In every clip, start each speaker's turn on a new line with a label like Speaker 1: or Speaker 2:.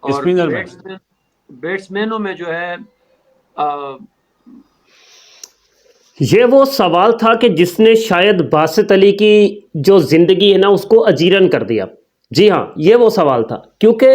Speaker 1: और
Speaker 2: स्पिनर में।
Speaker 1: बैट्समैनों में जो है
Speaker 3: ये वो सवाल था कि जिसने शायद बासित अली की जो जिंदगी है ना उसको अजीरन कर दिया। जी हाँ, ये वो सवाल था क्योंकि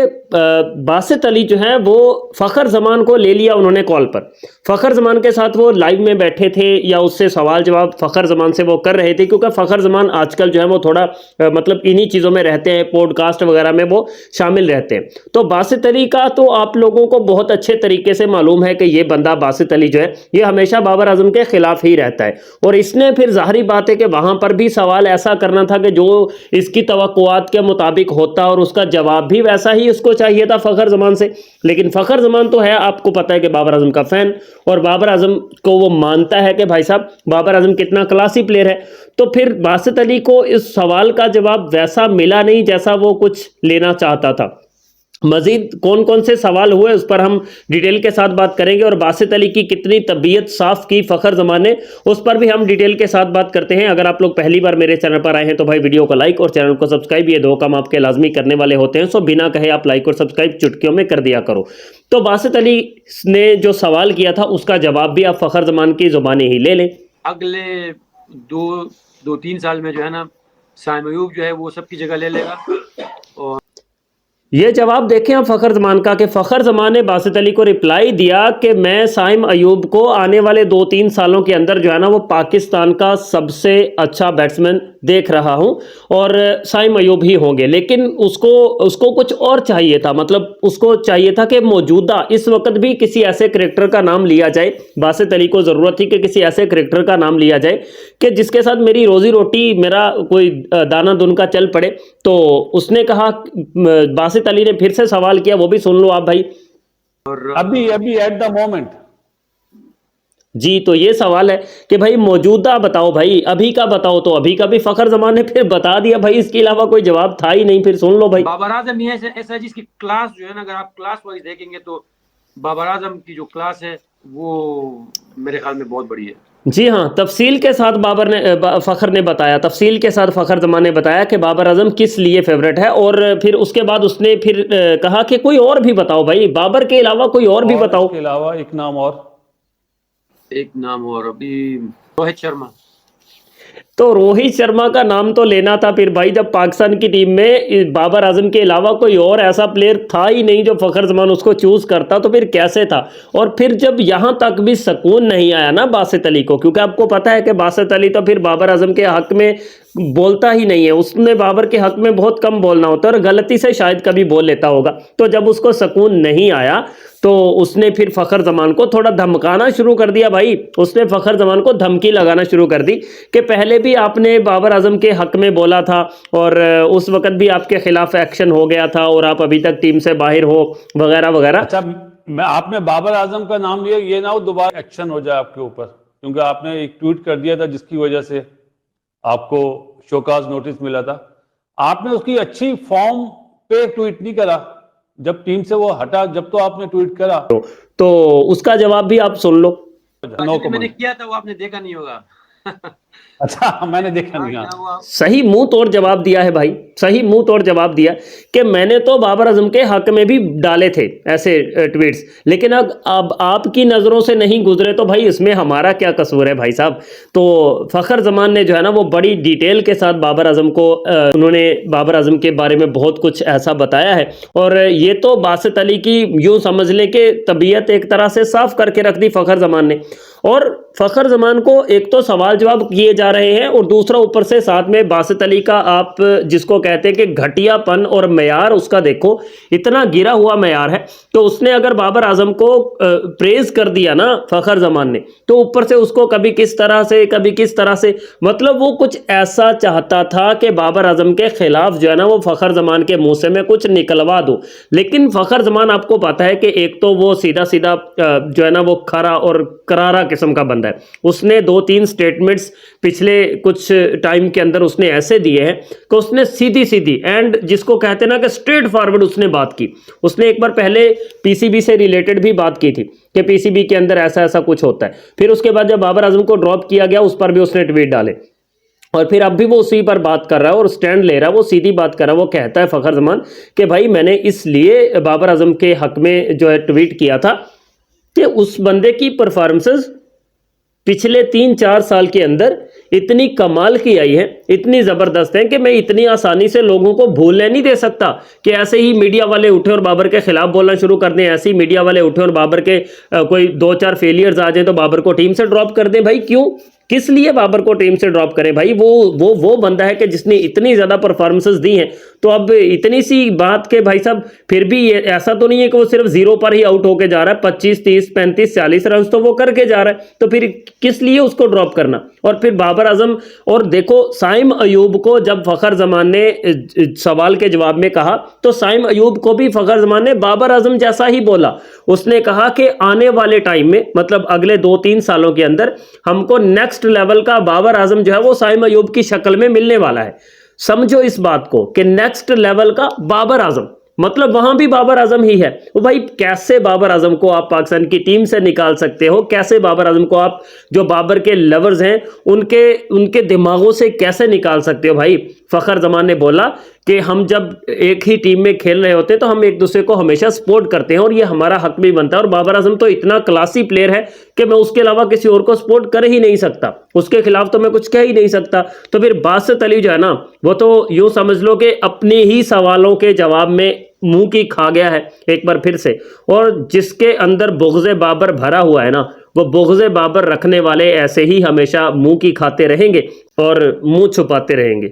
Speaker 3: बासित अली जो है वो फ़खर जमान को ले लिया उन्होंने कॉल पर। फ़खर जमान के साथ वो लाइव में बैठे थे या उससे सवाल जवाब फ़खर जमान से वो कर रहे थे, क्योंकि फ़खर जमान आजकल जो है वो थोड़ा मतलब इन्हीं चीज़ों में रहते हैं, पॉडकास्ट वगैरह में वो शामिल रहते हैं। तो बासित अली का तो आप लोगों को बहुत अच्छे तरीके से मालूम है कि ये बंदा बासित अली जो है ये हमेशा बाबर आजम के खिलाफ ही रहता है। और इसने फिर जाहिर बात है कि वहां पर भी सवाल ऐसा करना था कि जो इसकी तवक्कुआत के मुताबिक होता, और उसका जवाब भी वैसा ही उसको चाहिए था फ़खर जमान से। लेकिन फ़खर जमान तो है, आपको पता है कि बाबर आजम का फ़ैन, और बाबर आजम को वो मानता है कि भाई साहब बाबर आजम कितना क्लासी प्लेयर है। तो फिर बासित अली को इस सवाल का जवाब वैसा मिला नहीं जैसा वो कुछ लेना चाहता था। मजीद कौन कौन से सवाल हुए उस पर हम डिटेल के साथ बात करेंगे, और बासित अली की कितनी तबीयत साफ की फ़खर जमान ने उस पर भी हम डिटेल के साथ बात करते हैं। अगर आप लोग पहली बार मेरे चैनल पर आए हैं तो भाई वीडियो को लाइक और चैनल को सब्सक्राइब, ये दो काम आपके लाजमी करने वाले होते हैं। सो बिना कहे आप लाइक और सब्सक्राइब चुटकियों में कर दिया करो। तो बासित अली ने जो सवाल किया था उसका जवाब भी आप फ़खर जमान की ज़ुबानी ही ले लें।
Speaker 1: अगले दो दो तीन साल में जो है ना साइम अयूब जो है वो सबकी जगह ले लेगा। और
Speaker 3: ये जवाब देखें आप फ़खर जमान का, कि फ़खर जमान ने बासित अली को रिप्लाई दिया कि मैं साइम अयूब को आने वाले 2-3 सालों के अंदर जो है ना वो पाकिस्तान का सबसे अच्छा बैट्समैन देख रहा हूं, और साइम अयूब ही होंगे। लेकिन उसको उसको कुछ और चाहिए था, मतलब उसको चाहिए था कि मौजूदा इस वक्त भी किसी ऐसे क्रिकेटर का नाम लिया जाए। बासित अली को ज़रूरत थी कि किसी ऐसे क्रिकेटर का नाम लिया जाए कि जिसके साथ मेरी रोजी रोटी, मेरा कोई दाना दुन का चल पड़े। तो उसने कहा, बासित अली ने फिर से सवाल किया, वो भी सुन लो आप भाई।
Speaker 2: अभी अभी एट द मोमेंट।
Speaker 3: जी, तो ये सवाल है कि भाई मौजूदा बताओ भाई, अभी का बताओ। तो अभी का भी फ़खर जमान ने फिर बता दिया भाई, इसके अलावा कोई जवाब था ही नहीं। फिर सुन लो भाई।
Speaker 1: बाबर आजम ही ऐसा है जिसकी क्लास जो है ना, अगर आप क्लास वाइज देखेंगे तो बाबर आजम की जो क्लास है वो मेरे ख्याल में बहुत बड़ी है।
Speaker 3: जी हाँ, तफसील के साथ फ़खर ने बताया, तफसील के साथ फ़खर जमान ने बताया कि बाबर आजम किस लिए फेवरेट है। और फिर उसके बाद उसने फिर कहा कि कोई और भी बताओ भाई, बाबर के अलावा कोई और भी बताओ।
Speaker 2: इसके अलावा एक नाम
Speaker 1: और अभी रोहित शर्मा।
Speaker 3: तो रोहित शर्मा का नाम तो लेना था फिर भाई, जब पाकिस्तान की टीम में बाबर आजम के अलावा कोई और ऐसा प्लेयर था ही नहीं जो फ़खर जमान उसको चूज़ करता, तो फिर कैसे था। और फिर जब यहाँ तक भी सुकून नहीं आया ना बासित अली को, क्योंकि आपको पता है कि बासित अली तो फिर बाबर आजम के हक में बोलता ही नहीं है, उसने बाबर के हक में बहुत कम बोलना होता है, और गलती से शायद कभी बोल लेता होगा। तो जब उसको सुकून नहीं आया तो उसने फिर फ़खर जमान को थोड़ा धमकाना शुरू कर दिया भाई। उसने फ़खर जमान को धमकी लगाना शुरू कर दी कि पहले भी आपने बाबर आजम के हक में बोला था, और उस वक्त भी आपके खिलाफ एक्शन हो गया था, और आप अभी तक टीम से बाहर हो, वगैरह वगैरह।
Speaker 2: अच्छा, मैं आपने बाबर आजम का नाम लिया, ये ना हो दोबारा एक्शन हो जाए आपके ऊपर, क्योंकि आपने एक ट्वीट कर दिया था जिसकी वजह से आपको शोकाज नोटिस मिला था। आपने उसकी अच्छी फॉर्म पे ट्वीट नहीं करा, जब टीम से वो हटा जब तो आपने ट्वीट करा।
Speaker 3: तो उसका जवाब भी आप सुन लो।
Speaker 2: नो
Speaker 1: मैंने
Speaker 2: कमेंट।
Speaker 1: किया था वो आपने देखा नहीं होगा।
Speaker 2: अच्छा, मैंने देखा
Speaker 1: हाँ
Speaker 2: नहीं।
Speaker 1: क्या
Speaker 2: हाँ,
Speaker 1: हुआ?
Speaker 3: सही मुंह तोड़ जवाब दिया है भाई, सही मुंह तोड़ जवाब दिया कि मैंने तो बाबर आजम के हक में भी डाले थे ऐसे ट्वीट्स, लेकिन अब आपकी नज़रों से नहीं गुजरे तो भाई इसमें हमारा क्या कसूर है भाई साहब। तो फ़खर जमान ने जो है ना वो बड़ी डिटेल के साथ बाबर आजम को उन्होंने बाबर आजम के बारे में बहुत कुछ ऐसा बताया है। और ये तो बासित अली की यूँ समझ लें कि तबीयत एक तरह से साफ करके रख दी फ़खर जमान ने। और फ़खर जमान को एक तो सवाल जवाब किए जा रहे हैं, और दूसरा ऊपर से साथ में बासित अली का, आप जिसको कहते हैं कि घटियापन और मयार उसका देखो, इतना गिरा हुआ मयार है। तो उसने अगर बाबर आजम को प्रेज कर दिया ना फ़खर जमान ने, तो ऊपर से उसको कभी किस तरह से कभी किस तरह से, मतलब वो कुछ ऐसा चाहता था कि बाबर आजम के खिलाफ जो है ना वो फ़खर जमान के मुंह से मैं कुछ निकलवा दूं। लेकिन फ़खर जमान आपको पता है कि एक तो वो सीधा सीधा जो है ना वो खरा और करारा किस्म का बंदा है। उसने 2-3 स्टेटमेंट्स पिछले कुछ टाइम के अंदर उसने ऐसे दिए हैं कि उसने सीधी सीधी एंड जिसको कहते हैं ना कि स्ट्रेट फॉरवर्ड उसने बात की। उसने एक बार पहले पीसीबी से रिलेटेड भी बात की थी कि पीसीबी के अंदर ऐसा ऐसा कुछ होता है। फिर उसके बाद जब बाबर आजम को ड्रॉप किया गया उस पर भी उसने ट्वीट डाले। और फिर अब भी वो उसी पर बात कर रहा है और स्टैंड ले रहा है, वो सीधी बात कर रहा है। वो कहता है फ़खर जमान कि भाई मैंने इसलिए बाबर आजम के हक में जो है ट्वीट किया था कि उस बंदे की परफॉर्मेंसेस पिछले 3-4 साल के अंदर इतनी कमाल की आई है, इतनी ज़बरदस्त है कि मैं इतनी आसानी से लोगों को भूलने नहीं दे सकता कि ऐसे ही मीडिया वाले उठे और बाबर के खिलाफ बोलना शुरू कर दें, ऐसे ही मीडिया वाले उठे और बाबर के कोई 2-4 फेलियर्स आ जाए तो बाबर को टीम से ड्रॉप कर दें। भाई क्यों, किस लिए बाबर को टीम से ड्रॉप करें? भाई वो बंदा है कि जिसने इतनी ज़्यादा परफॉर्मेंसेस दी हैं, तो अब इतनी सी बात के भाई साहब फिर भी ये ऐसा तो नहीं है कि वो सिर्फ जीरो पर ही आउट होके जा रहा है, 25, 30, 35, 40 रन तो वो करके जा रहा है, तो फिर किस लिए उसको ड्रॉप करना? और फिर बाबर आजम, और देखो साइम अयूब को जब फ़खर जमान ने सवाल के जवाब में कहा तो साइम अयूब को भी फ़खर जमान ने बाबर आजम जैसा ही बोला। उसने कहा कि आने वाले टाइम में, मतलब अगले 2-3 सालों के अंदर हमको नेक्स्ट लेवल का बाबर आजम जो है वो साइम अयूब की शक्ल में मिलने वाला है। समझो इस बात को कि नेक्स्ट लेवल का बाबर आजम, मतलब वहां भी बाबर आजम ही है। वो भाई कैसे बाबर आजम को आप पाकिस्तान की टीम से निकाल सकते हो? कैसे बाबर आजम को आप, जो बाबर के लवर्स हैं, उनके दिमागों से कैसे निकाल सकते हो? भाई फ़खर जमान ने बोला कि हम जब एक ही टीम में खेल रहे होते हैं तो हम एक दूसरे को हमेशा सपोर्ट करते हैं और ये हमारा हक भी बनता है। और बाबर आजम तो इतना क्लासी प्लेयर है कि मैं उसके अलावा किसी और को सपोर्ट कर ही नहीं सकता, उसके खिलाफ तो मैं कुछ कह ही नहीं सकता। तो फिर बासित अली जो है ना, वो तो यूं समझ लो कि अपने ही सवालों के जवाब में मुंह की खा गया है एक बार फिर से। और जिसके अंदर बुग़्ज़े बाबर भरा हुआ है ना, वो बुग़्ज़े बाबर रखने वाले ऐसे ही हमेशा मुंह की खाते रहेंगे और मुंह छुपाते रहेंगे।